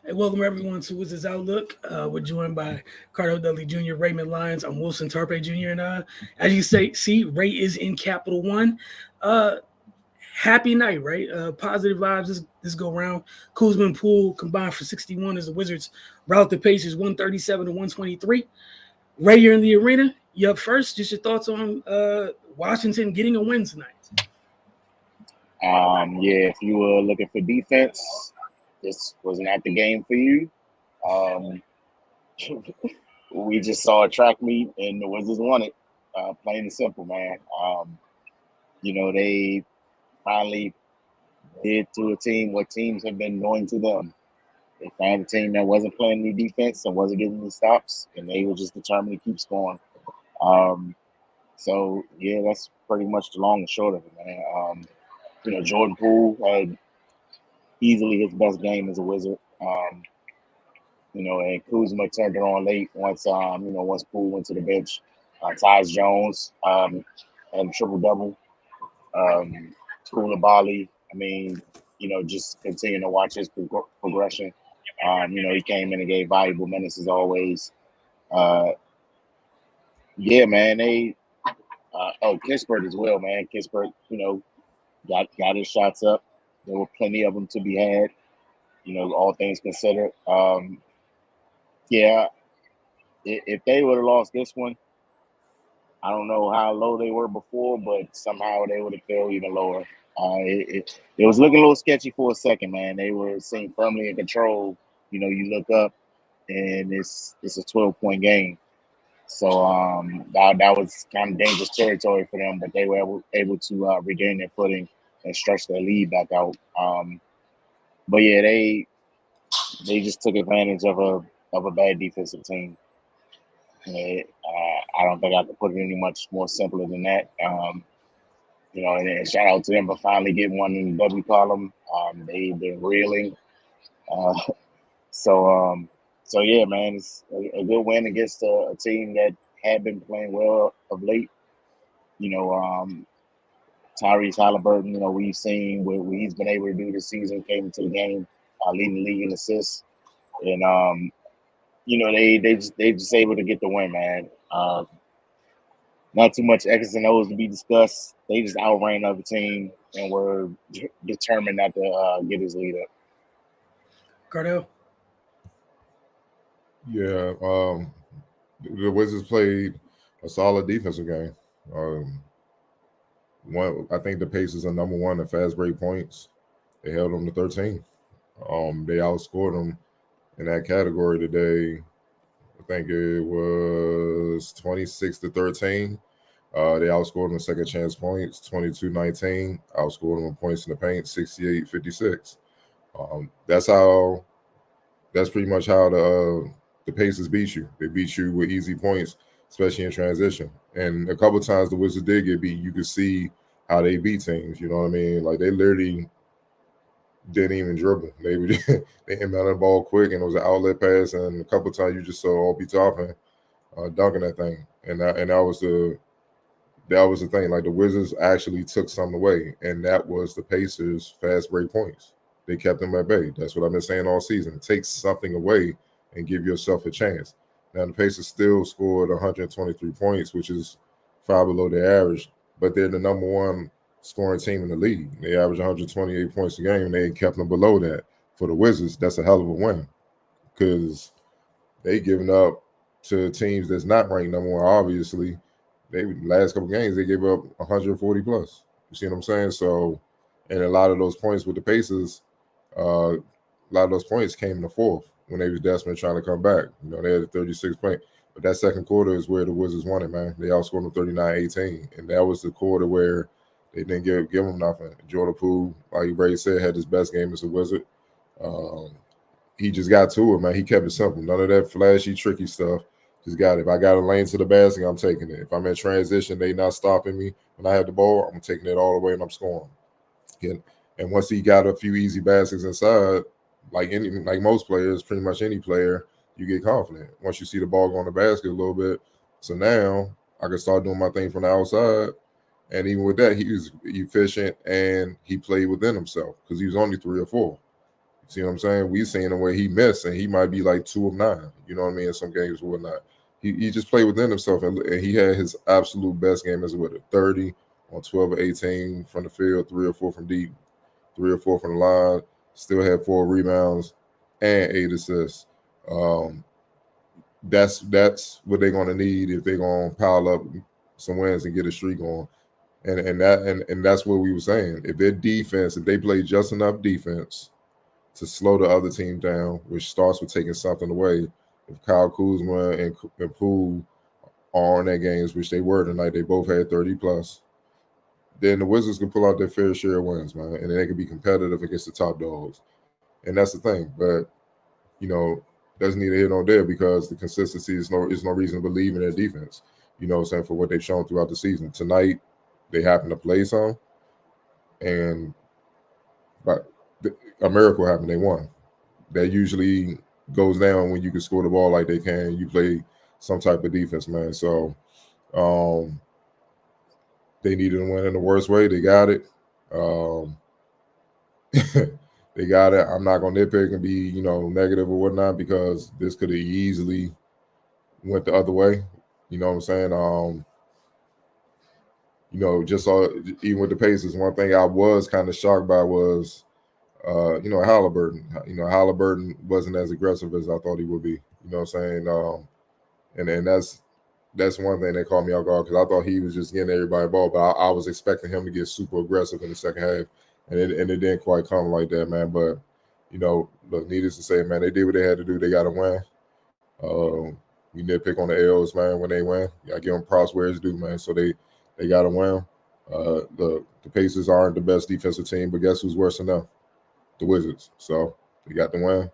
Hey, welcome everyone to Wizards Outlook. We're joined by Cardo Dudley Jr., Raymond Lyons. I'm Wilson Tarpe Jr. And as you see, Ray is in Capital One. Uh, Happy night, right? Positive vibes this go round. Kuzma and Poole combined for 61 as the Wizards rout the Pacers 137 to 123. Ray, you're in the arena. You up first. Just your thoughts on Washington getting a win tonight. Yeah, if you were looking for defense, this was not the game for you. Um, we just saw a track meet and the Wizards won it. Plain and simple, man. They finally did to a team what teams have been doing to them. They found a team that wasn't playing any defense and wasn't getting any stops, and they were just determined to keep scoring. Um, yeah, that's pretty much the long and short of it, man. Jordan Poole had easily his best game as a Wizard. And Kuzma turned it on late once Poole went to the bench. Tyus Jones and triple double. Koulibaly. Just continuing to watch his progression. He came in and gave valuable minutes as always. Uh, yeah, man. Kispert as well, man. Kispert, got his shots up. There were plenty of them to be had. All things considered. Yeah, if they would have lost this one, I don't know how low they were before, but somehow they would have fell even lower. It was looking a little sketchy for a second, man. They were seen firmly in control. You look up and it's a 12-point game. So that was kind of dangerous territory for them, but they were able to regain their footing and stretch their lead back out. But yeah, they just took advantage of a bad defensive team. I don't think I could put it any much more simpler than that. And shout out to them for finally getting one in the W column. They've been reeling. Uh, so, um, so yeah, man, it's a good win against a team that had been playing well of late. You know, um, Tyrese Halliburton, we've seen what he's been able to do this season, came into the game, leading the league in assists. And, they just able to get the win, man. Not too much X's and O's to be discussed. They just outran the other team and were determined not to get his lead up. Cardell. Yeah, the Wizards played a solid defensive game. Um, I think the Pacers are number one in fast break points. They held them to 13. They outscored them in that category today. I think it was 26 to 13. They outscored them in second chance points, 22-19. Outscored them in points in the paint, 68-56. That's how. That's pretty much how the Pacers beat you. They beat you with easy points, especially in transition. And a couple of times the Wizards did get beat. You could see how they beat teams. You know what I mean? Like they literally didn't even dribble. They would they inbounded the ball quick, and it was an outlet pass. And a couple of times you just saw Obi Toppin dunking that thing, and that was the thing. Like the Wizards actually took something away, and that was the Pacers' fast break points. They kept them at bay. That's what I've been saying all season. Take something away and give yourself a chance. Now the Pacers still scored 123 points, which is far below their average, but they're the number one scoring team in the league. They average 128 points a game, and they kept them below that. For the Wizards, that's a hell of a win because they giving up to teams that's not ranked number one. Obviously, they last couple games they gave up 140 plus. You see what I'm saying? So, and a lot of those points with the Pacers, a lot of those points came in the fourth when they was desperate trying to come back. They had a 36 point. But that second quarter is where the Wizards won it, man. They outscored them 39-18. And that was the quarter where they didn't give them nothing. Jordan Poole, like Ray said, had his best game as a Wizard. He just got to it, man. He kept it simple. None of that flashy, tricky stuff. Just got it. If I got a lane to the basket, I'm taking it. If I'm in transition, they not stopping me. When I have the ball, I'm taking it all the way and I'm scoring. And once he got a few easy baskets inside, like most players, pretty much any player, you get confident. Once you see the ball go in the basket a little bit. So now I can start doing my thing from the outside. And even with that, he was efficient and he played within himself because he was only 3 or 4. See what I'm saying? We seen him where he missed, and he might be like 2 of 9. You know what I mean? In some games or whatnot. He just played within himself, and he had his absolute best game as with a 30 on 12 or 18 from the field, 3 or 4 from deep, 3 or 4 from the line. Still had 4 rebounds and 8 assists. That's what they're going to need if they're going to pile up some wins and get a streak on. And that's what we were saying. If their defense, if they play just enough defense to slow the other team down, which starts with taking something away. If Kyle Kuzma and Poole are on their games, which they were tonight, they both had 30 plus, then the Wizards can pull out their fair share of wins, man, and they can be competitive against the top dogs. And that's the thing. But, you know, there's neither here nor there because the consistency is no reason to believe in their defense, you know what I'm saying, for what they've shown throughout the season. Tonight, they happen to play some, and a miracle happened. They won. That usually goes down when you can score the ball like they can. You play some type of defense, man. So they needed to win in the worst way. They got it. They got it. I'm not gonna nitpick and be, you know, negative or whatnot because this could have easily went the other way. You know what I'm saying? You know, just even with the Pacers, one thing I was kind of shocked by was you know, Halliburton. You know, Halliburton wasn't as aggressive as I thought he would be. You know what I'm saying? And that's one thing that caught me off guard because I thought he was just getting everybody ball, but I was expecting him to get super aggressive in the second half, and it didn't quite come like that, man. But you know, look, needless to say, man, they did what they had to do. They got to win. We nitpick on the L's, man, when they win. I give them props where it's due, man. So they got to win. The Pacers aren't the best defensive team, but guess who's worse than them? The Wizards. So they got the win.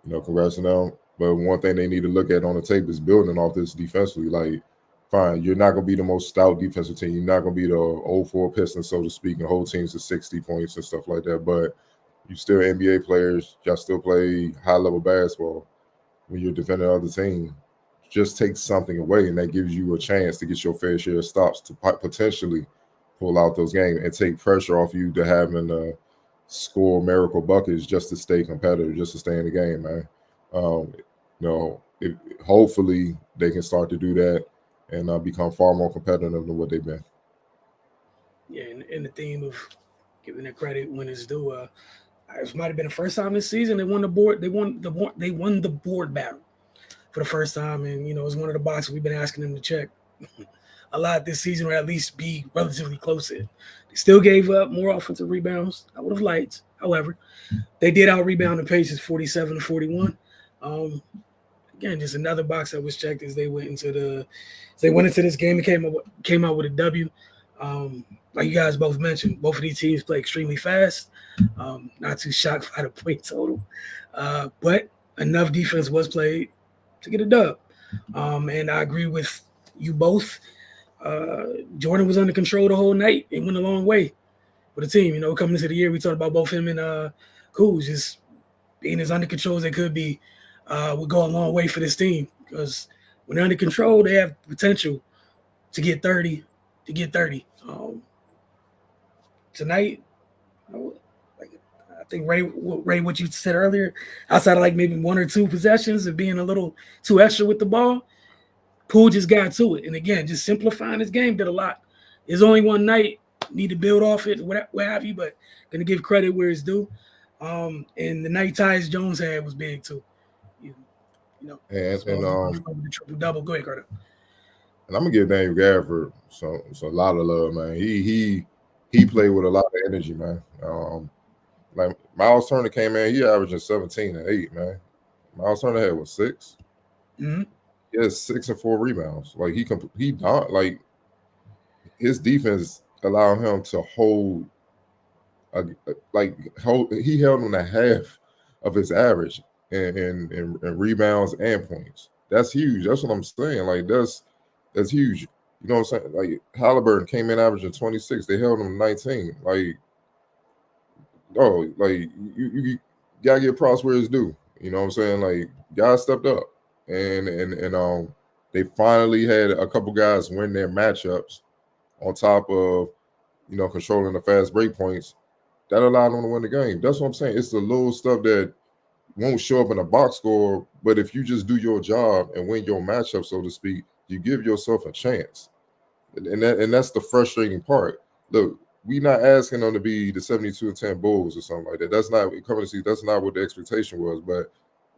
You know, congrats to them. But one thing they need to look at on the tape is building off this defensively. Like, fine, you're not going to be the most stout defensive team. You're not going to be the 04 Pistons, so to speak, and hold teams to 60 points and stuff like that. But you still NBA players. Y'all still play high-level basketball when you're defending other team. Just take something away, and that gives you a chance to get your fair share of stops to potentially pull out those games and take pressure off you to having score miracle buckets just to stay competitive, just to stay in the game, man. You know, hopefully they can start to do that and become far more competitive than what they've been. Yeah, and the theme of giving their credit when it's due. It might have been the first time this season they won the board. They won the board battle for the first time, and you know it's one of the boxes we've been asking them to check a lot this season, or at least be relatively close in. They still gave up more offensive rebounds. I would have liked, however, they did out rebound the Pacers 47-41. Again, just another box that was checked as they went into this game and came out with a W. Like you guys both mentioned, both of these teams play extremely fast. Not too shocked by the point total, but enough defense was played to get a dub. And I agree with you both. Jordan was under control the whole night and went a long way with the team. You know, coming into the year, we talked about both him and Kuz just being as under control as they could be would go a long way for this team because when they're under control, they have potential to get 30. Tonight, I think Ray, what you said earlier, outside of like maybe one or two possessions of being a little too extra with the ball, Poole just got to it. And again, just simplifying his game did a lot. There's only one night, need to build off it, what have you, but going to give credit where it's due. And the night Tyus Jones had was big too. You know, and the triple double. Go ahead, Carter. And I'm gonna give Daniel Gafford so a lot of love, man. He played with a lot of energy, man. Like Miles Turner came in, he averaging 17 and 8, man. Miles Turner had what 6? Mm-hmm. He has 6 and 4 rebounds. Like he don't like his defense allowed him to hold. He held him to half of his average in rebounds and points. That's huge. That's what I'm saying. Like that's huge. You know what I'm saying? Like Halliburton came in averaging 26. They held him 19. Like, oh, like you gotta get props where it's due. You know what I'm saying? Like guys stepped up, and they finally had a couple guys win their matchups on top of controlling the fast break points that allowed them to win the game. That's what I'm saying. It's the little stuff that won't show up in a box score, but if you just do your job and win your matchup, so to speak, you give yourself a chance. And that's the frustrating part. Look, we not asking them to be the 72-10 Bulls or something like that. That's not coming to see. That's not what the expectation was. But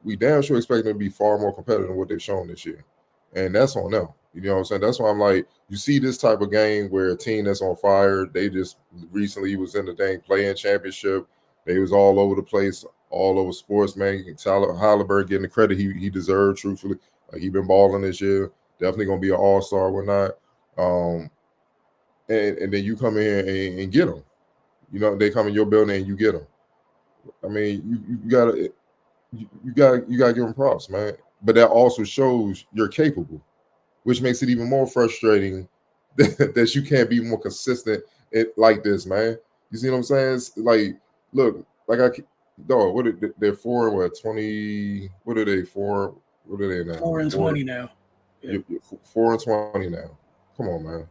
we damn sure expect them to be far more competitive than what they've shown this year, and that's on them. You know what I'm saying? That's why I'm like, you see this type of game where a team that's on fire. They just recently was in the dang playing championship. They was all over the place, all over sports. Man, Tyler Halliburton getting the credit he deserved. Truthfully, like he been balling this year. Definitely gonna be an all-star, whatnot. And then you come in and get them. You know, they come in your building and you get them. I mean, you gotta give them props, man. But that also shows you're capable, which makes it even more frustrating that you can't be more consistent like this, man. You see what I'm saying? It's like, look, like dog, they're 4-20? What are they for? What are they now? 4-20 now. Yeah. 4-20 now. Come on, man.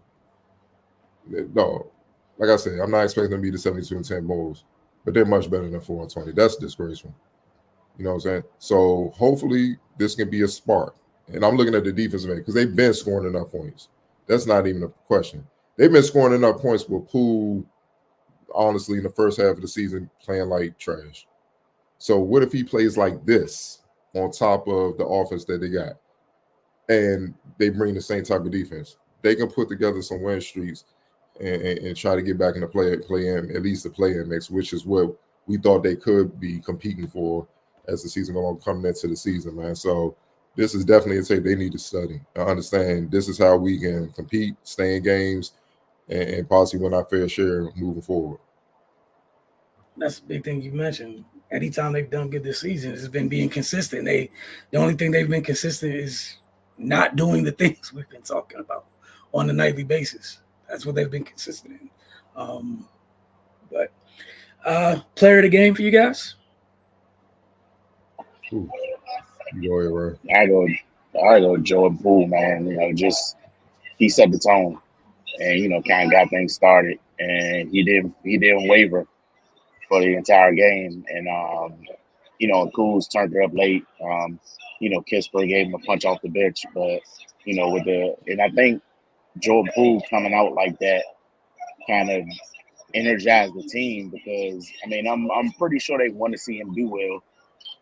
No, like I said, I'm not expecting them to be the 72-10 Bulls, but they're much better than 4-20. That's disgraceful. You know what I'm saying? So hopefully this can be a spark. And I'm looking at the defensive end because they've been scoring enough points. That's not even a question. They've been scoring enough points with Poole, honestly, in the first half of the season, playing like trash. So what if he plays like this on top of the offense that they got? And they bring the same type of defense. They can put together some win streaks and try to get back in the play in, at least the play-in mix, which is what we thought they could be competing for as the season goes on, coming into the season, man. So this is definitely a tape they need to study. I understand this is how we can compete, stay in games, and possibly win our fair share moving forward. That's the big thing you mentioned. Anytime they've done good this season, it's been being consistent. The only thing they've been consistent is not doing the things we've been talking about on a nightly basis. That's what they've been consistent in. But player of the game for you guys? Ooh. Go ahead, Ray. I go Jordan Poole, man. You know, just he set the tone, and you know, kind of got things started, and he didn't waver for the entire game, and you know, Kuz turned it up late. You know, Kispert gave him a punch off the bench, but you know, and I think Jordan Poole coming out like that kind of energized the team because I mean I'm pretty sure they want to see him do well,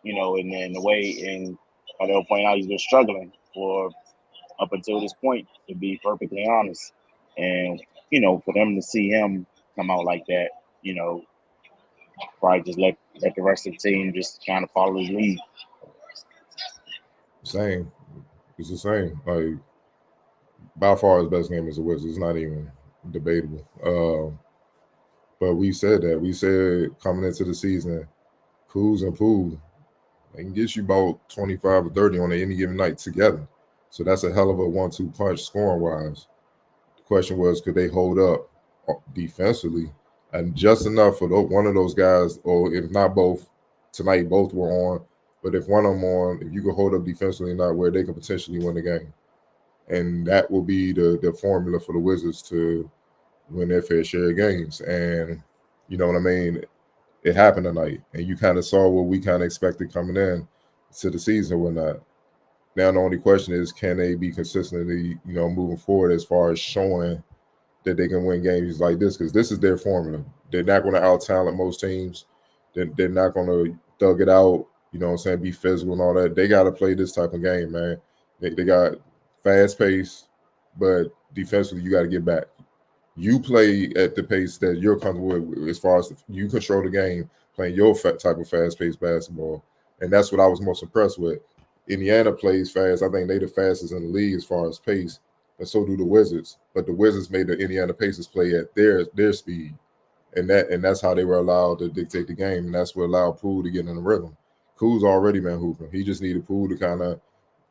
you know, and then the way and they'll point out he's been struggling for up until this point, to be perfectly honest. And, you know, for them to see him come out like that, you know, probably just let the rest of the team just kind of follow his lead. Same. It's the same. Like, by far his best game is the Wizards. It's not even debatable. But we said that. We said coming into the season, Kuz and Poole, they can get you about 25 or 30 on any given night together. So that's a hell of a 1-2 punch scoring wise. The question was, could they hold up defensively? And just enough for one of those guys, or if not both, tonight both were on. But if one of them on, if you could hold up defensively not where they could potentially win the game. And that will be the formula for the Wizards to win their fair share of games. And you know what I mean? It happened tonight. And you kind of saw what we kind of expected coming in to the season or not. Now the only question is, can they be consistently, you know, moving forward as far as showing that they can win games like this? Because this is their formula. They're not going to out-talent most teams. They're not going to thug it out, you know what I'm saying, be physical and all that. They got to play this type of game, man. They got fast pace, but defensively you got to get back. You play at the pace that you're comfortable with as far as you control the game, playing your type of fast-paced basketball. And that's what I was most impressed with. Indiana plays fast. I think they're the fastest in the league as far as pace, and so do the Wizards. But the Wizards made the Indiana Pacers play at their speed, and that's how they were allowed to dictate the game, and that's what allowed Poole to get in the rhythm. Kuz already been hooping. He just needed Poole to kind of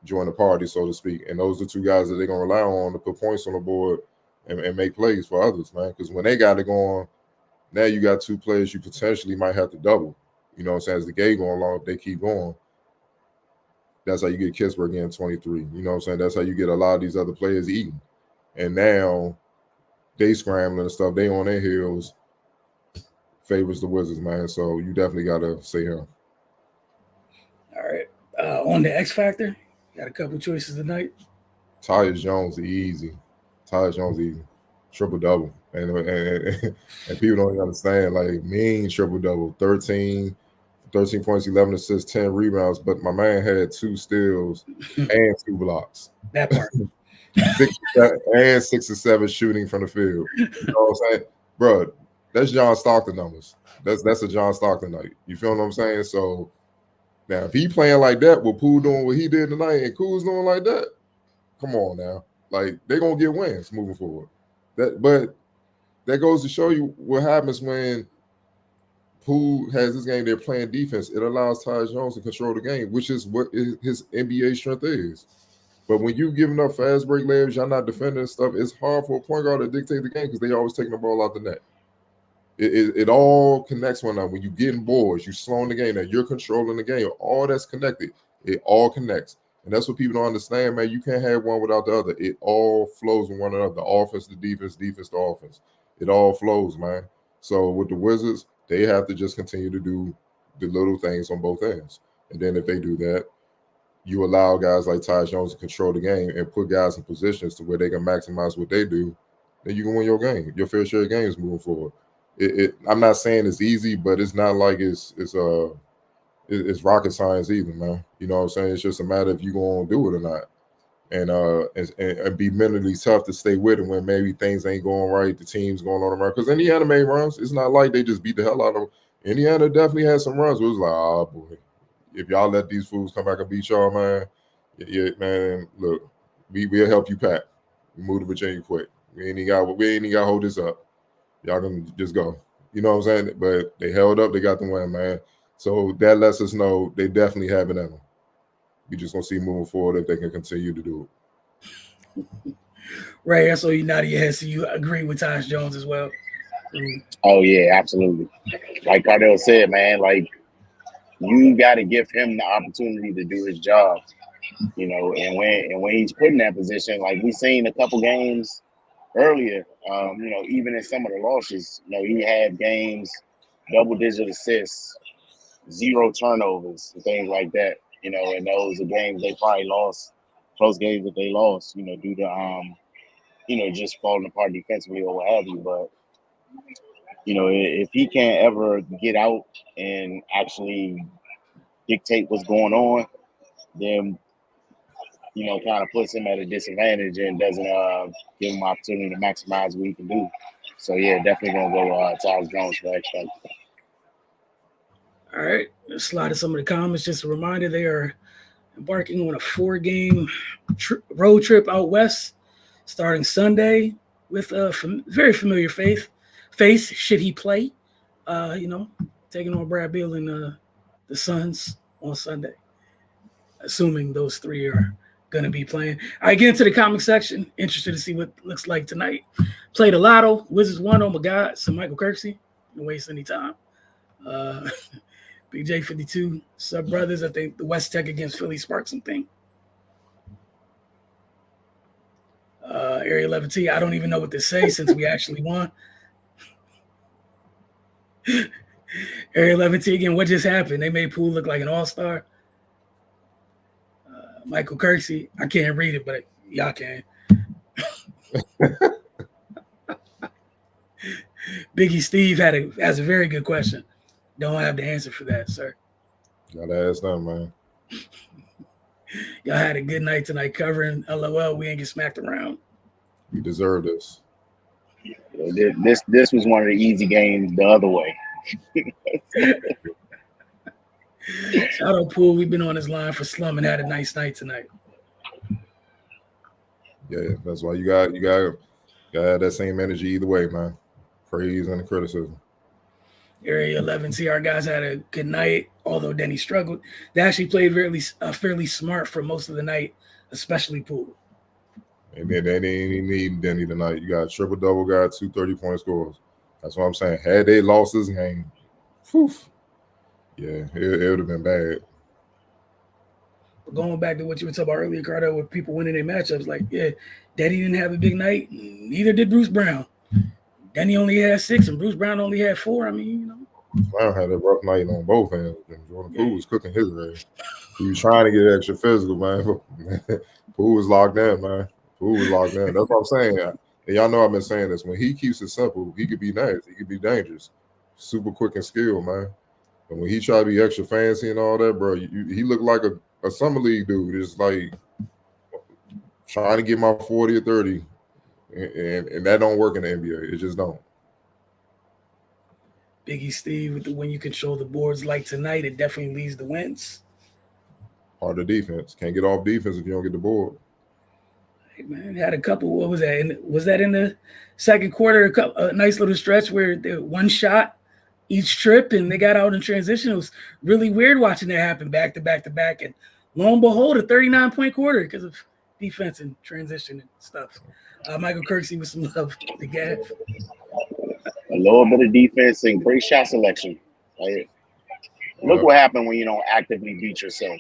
join the party, so to speak. And those are two guys that they're going to rely on to put points on the board and make plays for others, man. Because when they got it going, now you got two players you potentially might have to double. You know what I'm saying? As the game going along, if they keep going, that's how you get Kispert getting 23. You know what I'm saying? That's how you get a lot of these other players eating. And now they scrambling and stuff. They on their heels favors the Wizards, man. So you definitely got to say him. All right. On the X Factor, got a couple choices tonight. Tyus Jones, easy. Tyus Jones, easy. Triple double. And people don't understand, like, mean triple double. 13 points, 11 assists, 10 rebounds. But my man had 2 steals and 2 blocks. That part. 6 or 7 shooting from the field. You know what I'm saying? Bro, that's John Stockton numbers. That's a John Stockton night. You feel what I'm saying? So now if he playing like that with Poole doing what he did tonight and Kuz doing like that, come on now. Like, they're gonna get wins moving forward. But that goes to show you what happens when Poole has this game, they're playing defense. It allows Tyus Jones to control the game, which is what his NBA strength is. But when you giving up fast break layups, y'all not defending stuff, it's hard for a point guard to dictate the game because they always taking the ball out the net. It all connects one another. When you getting boards, you slowing the game, that you're controlling the game. All that's connected. It all connects. And that's what people don't understand, man. You can't have one without the other. It all flows with one another. The offense, the defense, defense, the offense. It all flows, man. So with the Wizards, they have to just continue to do the little things on both ends. And then if they do that, you allow guys like Tyus Jones to control the game and put guys in positions to where they can maximize what they do, then you can win your game, your fair share of games moving forward. I'm not saying it's easy, but it's not like it's rocket science either, man. You know what I'm saying? It's just a matter if you're going to do it or not. And be mentally tough to stay with it when maybe things ain't going right, the team's going on the run. Because Indiana made runs. It's not like they just beat the hell out of them. Indiana definitely had some runs where it was like, oh, boy. If y'all let these fools come back and beat y'all, man, yeah, man, look, we'll help you pack. We move to Virginia quick. We ain't even got to hold this up. Y'all can just go. You know what I'm saying? But they held up. They got the win, man. So that lets us know they definitely have it in them. We just going to see moving forward if they can continue to do it. Ray, I saw you nodding your head, so you agree with Tyus Jones as well. Oh, yeah, absolutely. Like Cardell said, man, like, you got to give him the opportunity to do his job, you know, and when he's put in that position, like we seen a couple games earlier, you know, even in some of the losses, you know, he had games, double-digit assists, 0 turnovers, and things like that, you know, and those are games they probably lost, close games that they lost, you know, due to, you know, just falling apart defensively or what have you. But, you know, if he can't ever get out and actually dictate what's going on, then, you know, kind of puts him at a disadvantage and doesn't give him opportunity to maximize what he can do. So, yeah, definitely going to go Tyus Jones for X Factor. All right. Let's slide in some of the comments. Just a reminder, they are embarking on a 4-game road trip out west starting Sunday with a very familiar face. Should he play? You know, taking on Brad Beal and the Suns on Sunday, assuming those 3 are going to be playing. All right, get into the comic section. Interested to see what it looks like tonight. Played a lotto. Wizards won. Oh, my God. So Michael Kirksey. Don't waste any time. Big J52, Sub Brothers. I think the West Tech against Philly sparked something. Area 11T, I don't even know what to say since we actually won. Area 11T again, what just happened? They made Poole look like an all-star. Michael Kirksey, I can't read it, but y'all can. Biggie Steve has a very good question. Don't have the answer for that, sir. Gotta ask them, man. Y'all had a good night tonight covering. LOL, we ain't get smacked around. We deserve this. This was one of the easy games the other way. Shout out Poole. We've been on his line for Slum and had a nice night tonight. Yeah, that's why you got that same energy either way, man. Praise and criticism. Area 11, see, our guys had a good night, although Denny struggled. They actually played fairly smart for most of the night, especially Poole. And then they didn't even need Denny tonight. You got a triple-double guy, 2 30-point scores. That's what I'm saying. Had they lost this game, yeah, it would have been bad. But going back to what you were talking about earlier, Cardo, with people winning their matchups, like, yeah, Daddy didn't have a big night. Neither did Bruce Brown. Denny only had 6, and Bruce Brown only had 4. I mean, you know. Brown had a rough night on both ends. Jordan Poole was cooking his ass. He was trying to get extra physical, man. Poole was locked in, man. Poole was locked in. That's what I'm saying. And y'all know I've been saying this. When he keeps it simple, he could be nice. He could be dangerous. Super quick and skilled, man. And when he tried to be extra fancy and all that, bro, he looked like a summer league dude. It's like trying to get my 40 or 30. And that don't work in the NBA. It just don't. Biggie Steve, with the when you control the boards like tonight, it definitely leads the wins. Part of defense. Can't get off defense if you don't get the board. Hey, man, had a couple. What was that? Was that in the second quarter? A nice little stretch where they one shot each trip and they got out in transition. It was really weird watching that happen back to back to back. And lo and behold, a 39-point quarter because of defense and transition and stuff. Michael Kirksey with some love to Gav. A little bit of defense and great shot selection. Like, look what happened when you don't actively beat yourself.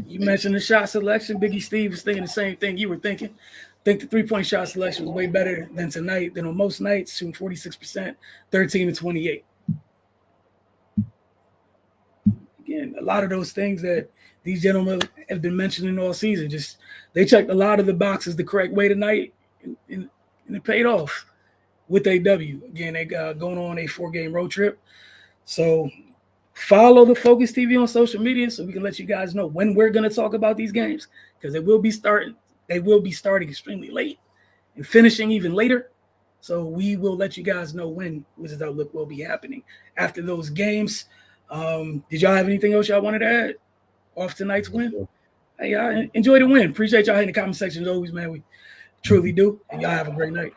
You mentioned the shot selection. Biggie Steve was thinking the same thing you were thinking. I think the three-point shot selection was way better than tonight than on most nights, shooting 46%, 13 to 28. Again, a lot of those things that these gentlemen have been mentioning all season, just they checked a lot of the boxes the correct way tonight, and it paid off with a W. Again, they got going on a 4-game road trip. So follow the Focus TV on social media so we can let you guys know when we're going to talk about these games, because they will be starting extremely late and finishing even later. So we will let you guys know when Wizards Outlook will be happening after those games. Did y'all have anything else y'all wanted to add off tonight's win? Hey, y'all enjoy the win. Appreciate y'all in the comment section as always, man. We truly do. And y'all have a great night.